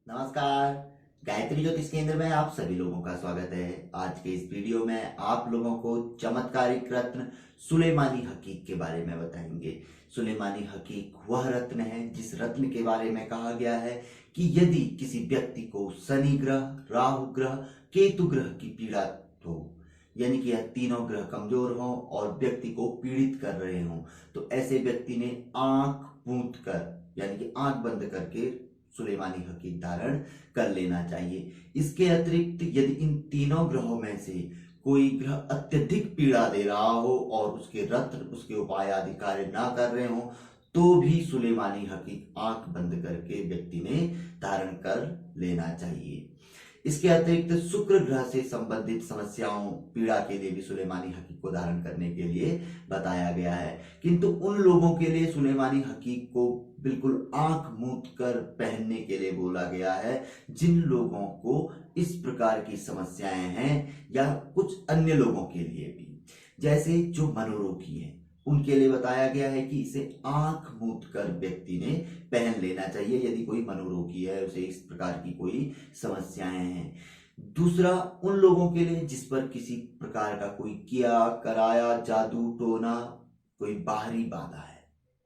नमस्कार। गायत्री ज्योतिष केंद्र में आप सभी लोगों का स्वागत है। आज के इस वीडियो में आप लोगों को चमत्कारिक रत्न सुलेमानी हकीक के बारे में बताएंगे। सुलेमानी हकीक वह रत्न है जिस रत्न के बारे में कहा गया है कि यदि किसी व्यक्ति को शनि ग्रह, राहु ग्रह, केतु ग्रह की पीड़ा हो, यानी कि यह तीनों ग्रह कमजोर हों और व्यक्ति को पीड़ित कर रहे हों, तो ऐसे व्यक्ति ने आंख मूंद कर यानी कि आंख बंद करके सुलेमानी हकीक धारण कर लेना चाहिए। इसके अतिरिक्त यदि इन तीनों ग्रहों में से कोई ग्रह अत्यधिक पीड़ा दे रहा हो और उसके रत्न, उसके उपाय आदि कार्य ना कर रहे हो, तो भी सुलेमानी हकीक आंख बंद करके व्यक्ति ने धारण कर लेना चाहिए। इसके अतिरिक्त शुक्र ग्रह से संबंधित समस्याओं, पीड़ा के लिए भी सुलेमानी हकीक को धारण करने के लिए बताया गया है। किंतु उन लोगों के लिए सुलेमानी हकीक को बिल्कुल आंख मूंद कर पहनने के लिए बोला गया है जिन लोगों को इस प्रकार की समस्याएं हैं, या कुछ अन्य लोगों के लिए भी, जैसे जो मनोरोगी हैं, उनके लिए बताया गया है कि इसे आंख मूंद कर व्यक्ति ने पहन लेना चाहिए यदि कोई मनोरोगी है, उसे इस प्रकार की कोई समस्याएं हैं। दूसरा, उन लोगों के लिए जिस पर किसी प्रकार का कोई किया कराया जादू टोना, कोई बाहरी बाधा है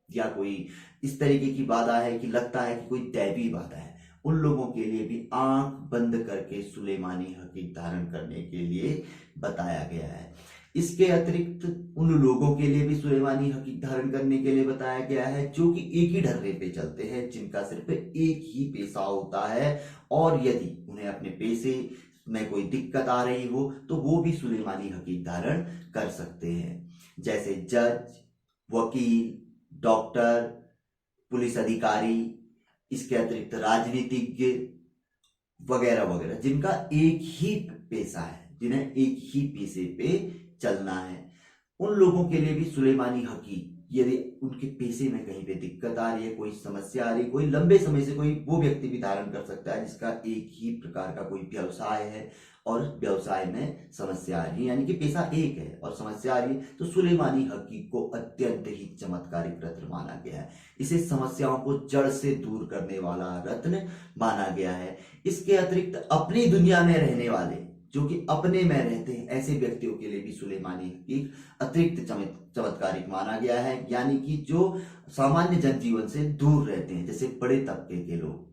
या कोई इस तरीके की बाधा है कि लगता है कि कोई दैवी बाधा है, उन लोगों के लिए भी आंख बंद करके सुलेमानी हकीक धारण करने के लिए बताया गया है। इसके अतिरिक्त उन लोगों के लिए भी सुलेमानी हकीक धारण करने के लिए बताया गया है जो कि एक ही ढर्रे पे चलते हैं, जिनका सिर्फ एक ही पेशा होता है, और यदि उन्हें अपने पेशे में कोई दिक्कत आ रही हो तो वो भी सुलेमानी हकीक धारण कर सकते हैं, जैसे जज, वकील, डॉक्टर, पुलिस अधिकारी, इसके अतिरिक्त राजनीतिज्ञ वगैरह वगैरह, जिनका एक ही पेशा है, जिन्हें एक ही पेशे पे चलना है, उन लोगों के लिए भी सुलेमानी हकीक, यदि उनके पेशे में कहीं पे दिक्कत आ रही है, कोई समस्या आ रही है, कोई लंबे समय से कोई वो व्यक्ति भी धारण कर सकता है जिसका एक ही प्रकार का कोई व्यवसाय है और व्यवसाय में समस्या आ रही है, यानी कि पेशा एक है और समस्या आ रही है, तो सुलेमानी हकीक को अत्यंत ही चमत्कारिक रत्न माना गया है। इसे समस्याओं को जड़ से दूर करने वाला रत्न माना गया है। इसके अतिरिक्त अपनी दुनिया में रहने वाले, जो कि अपने में रहते हैं, ऐसे व्यक्तियों के लिए भी सुलेमानी हकीक अतिरिक्त चमत्कारिक माना गया है, यानी कि जो सामान्य जनजीवन से दूर रहते हैं, जैसे बड़े तबके के लोग,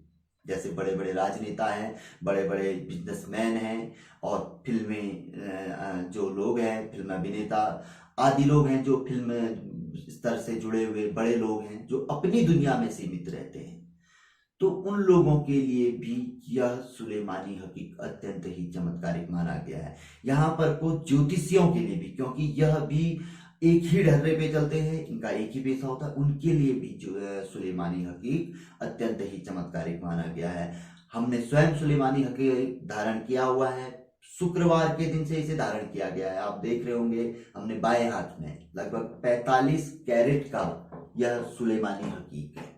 जैसे बड़े बड़े राजनेता हैं, बड़े बड़े बिजनेसमैन हैं, और फिल्में जो लोग हैं, फिल्म अभिनेता आदि लोग हैं, जो फिल्म स्तर से जुड़े हुए बड़े लोग हैं, जो अपनी दुनिया में सीमित रहते हैं, तो उन लोगों के लिए भी यह सुलेमानी हकीक अत्यंत ही चमत्कारिक माना गया है। यहाँ पर कुछ ज्योतिषियों के लिए भी, क्योंकि यह भी एक ही ढर्रे पे चलते हैं, इनका एक ही पेशा होता है, उनके लिए भी जो है सुलेमानी हकीक अत्यंत ही चमत्कारिक माना गया है। हमने स्वयं सुलेमानी हकीक धारण किया हुआ है। शुक्रवार के दिन से इसे धारण किया गया है। आप देख रहे होंगे हमने बाएं हाथ में लगभग 45 कैरेट का यह सुलेमानी हकीक है।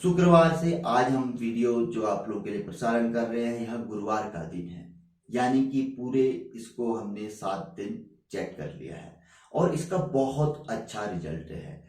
शुक्रवार से आज हम वीडियो जो आप लोग के लिए प्रसारण कर रहे हैं, यह गुरुवार का दिन है, यानी कि पूरे इसको हमने 7 दिन चेक कर लिया है और इसका बहुत अच्छा रिजल्ट है।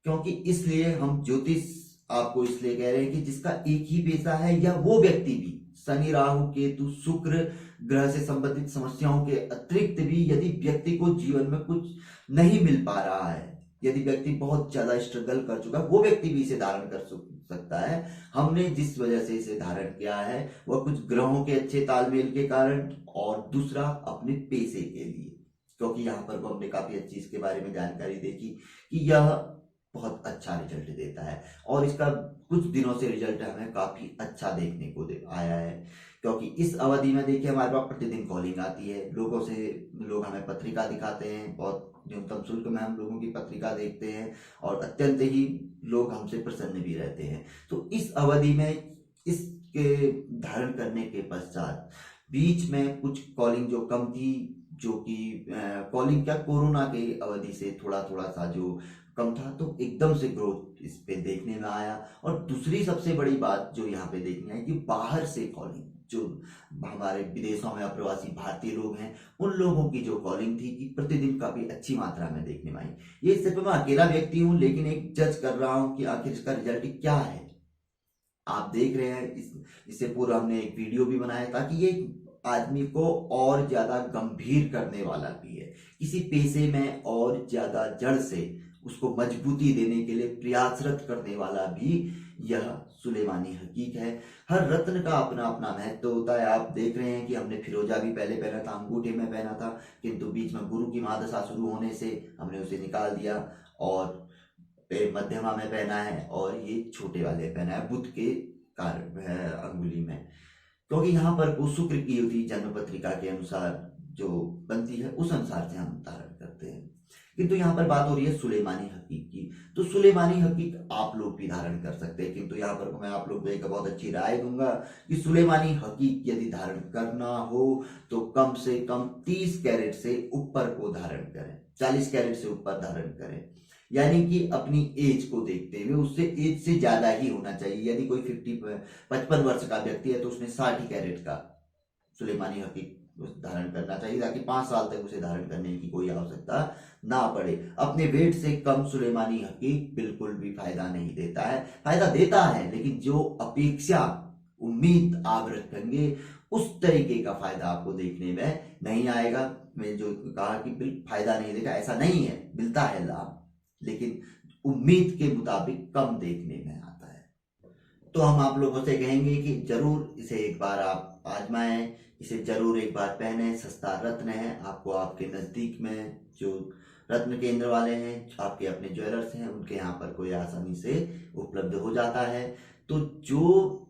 क्योंकि इसलिए हम ज्योतिष आपको इसलिए कह रहे हैं कि जिसका एक ही पेशा है, या वो व्यक्ति भी शनि, राहु, केतु, शुक्र ग्रह से संबंधित समस्याओं के अतिरिक्त भी यदि व्यक्ति को जीवन में कुछ नहीं मिल पा रहा है, यदि व्यक्ति बहुत ज्यादा स्ट्रगल कर चुका है, वो व्यक्ति भी इसे धारण कर सकता है। हमने जिस वजह से इसे धारण किया है वह कुछ ग्रहों के अच्छे तालमेल के कारण, और दूसरा अपने पेशे के लिए, क्योंकि यहाँ पर वो हमने काफी अच्छी इसके बारे में जानकारी देखी कि यह बहुत अच्छा रिजल्ट देता है, और इसका कुछ दिनों से रिजल्ट हमें काफी अच्छा देखने को आया है। क्योंकि इस अवधि में देखिए हमारे पास प्रतिदिन कॉलिंग आती है लोगों से, लोग हमें पत्रिका दिखाते हैं, बहुत न्यूनतम शुल्क में हम लोगों की पत्रिका देखते हैं, और अत्यंत ही लोग हमसे प्रसन्न भी रहते हैं। तो इस अवधि में इसके धारण करने के पश्चात बीच में कुछ कॉलिंग जो कम थी, जो कि कॉलिंग क्या, कोरोना के अवधि से थोड़ा थोड़ा सा जो कम था, तो एकदम से ग्रोथ इस पे देखने में आया। और दूसरी सबसे बड़ी बात जो यहाँ पे देखनी है कि बाहर से कॉलिंग, जो हमारे विदेशों में अप्रवासी भारतीय लोग हैं, उन लोगों की जो कॉलिंग थी कि प्रतिदिन काफी अच्छी मात्रा में देखने में आई। ये सिर्फ मैं अकेला व्यक्ति हूँ, लेकिन एक जज कर रहा हूँ कि आखिर इसका रिजल्ट क्या है। आप देख रहे हैं, इससे पूर्व हमने एक वीडियो भी बनाया ताकि ये आदमी को और ज्यादा गंभीर करने वाला भी है, किसी पेशे में और ज्यादा जड़ से उसको मजबूती देने के लिए प्रयासरत करने वाला भी यह सुलेमानी हकीक है। हर रत्न का अपना अपना महत्व होता है। आप देख रहे हैं कि हमने फिरोजा भी पहले पहना था, अंगूठे में पहना था, किंतु बीच में गुरु की महादशा शुरू होने से हमने उसे निकाल दिया और मध्यमा में पहना है, और ये छोटे वाले पहना है बुध के अंगुली में, क्योंकि यहाँ पर वो शुक्र की युति जन्म पत्रिका के अनुसार जो बनती है उस अनुसार से हम धारण करते हैं। किंतु यहाँ पर बात हो रही है सुलेमानी हकीक की, तो सुलेमानी हकीक आप लोग भी धारण कर सकते हैं, किंतु यहाँ पर मैं आप लोग को एक बहुत अच्छी राय दूंगा कि सुलेमानी हकीक यदि धारण करना हो तो कम से कम 30 कैरेट से ऊपर को धारण करें, 40 कैरेट से ऊपर धारण करें, यानी कि अपनी एज को देखते हुए उससे एज से ज्यादा ही होना चाहिए। यदि कोई 55 वर्ष का व्यक्ति है तो उसने 60 कैरेट का सुलेमानी हकीक धारण करना चाहिए, ताकि 5 साल तक उसे धारण करने की कोई आवश्यकता ना पड़े। अपने वेट से कम सुलेमानी हकीक बिल्कुल भी फायदा नहीं देता है, फायदा देता है लेकिन जो अपेक्षा उम्मीद आप रखेंगे उस तरीके का फायदा आपको देखने में नहीं आएगा। मैं जो कहा कि फायदा नहीं देगा, ऐसा नहीं है, मिलता है लाभ, लेकिन उम्मीद के मुताबिक कम देखने में आता है। तो हम आप लोगों से कहेंगे कि जरूर इसे एक बार आप आजमाएं, इसे जरूर एक बार पहने। सस्ता रत्न है, आपको आपके नजदीक में जो रत्न केंद्र वाले हैं, आपके अपने ज्वेलर्स हैं, उनके यहाँ पर कोई आसानी से उपलब्ध हो जाता है। तो जो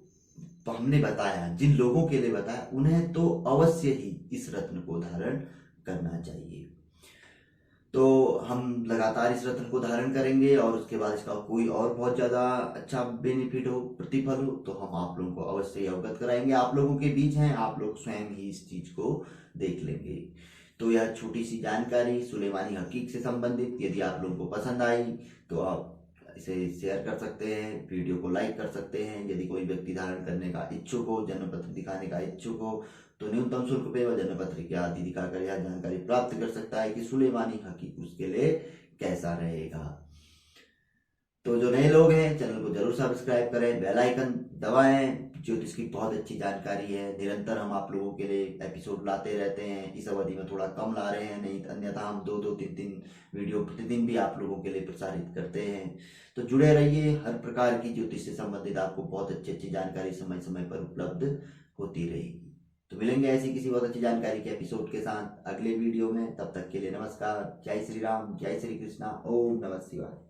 हमने बताया, जिन लोगों के लिए बताया, उन्हें तो अवश्य ही इस रत्न को धारण करना चाहिए। तो हम लगातार इस रत्न को धारण करेंगे और उसके बाद इसका कोई और बहुत ज्यादा अच्छा बेनिफिट हो, प्रतिफल हो, तो हम आप लोगों को अवश्य ही अवगत कराएंगे। आप लोगों के बीच हैं, आप लोग स्वयं ही इस चीज को देख लेंगे। तो यह छोटी सी जानकारी सुलेमानी हकीक से संबंधित, यदि आप लोगों को पसंद आई तो आप इसे शेयर कर सकते हैं, वीडियो को लाइक कर सकते हैं। यदि कोई व्यक्ति धारण करने का इच्छुक हो, जन्म पत्र दिखाने का इच्छुक हो, तो न्यूनतम शुल्क पे व जन्म पत्र की आदि दिखाकर यह जानकारी प्राप्त कर सकता है कि सुलेमानी हकीक उसके लिए कैसा रहेगा। तो जो नए लोग हैं चैनल को जरूर सब्सक्राइब करें, बेल आइकन दबाएं। ज्योतिष की बहुत अच्छी जानकारी है, निरंतर हम आप लोगों के लिए एपिसोड लाते रहते हैं। इस अवधि में थोड़ा कम ला रहे हैं, नहीं अन्यथा हम 2-2, 3-3 वीडियो प्रतिदिन भी आप लोगों के लिए प्रसारित करते हैं। तो जुड़े रहिए, हर प्रकार की ज्योतिष से संबंधित आपको बहुत अच्छी अच्छी जानकारी समय समय पर उपलब्ध होती रहेगी। तो मिलेंगे ऐसी किसी बहुत अच्छी जानकारी के एपिसोड के साथ अगले वीडियो में। तब तक के लिए नमस्कार, जय श्री राम, जय श्री कृष्णा, ओम नमः शिवाय।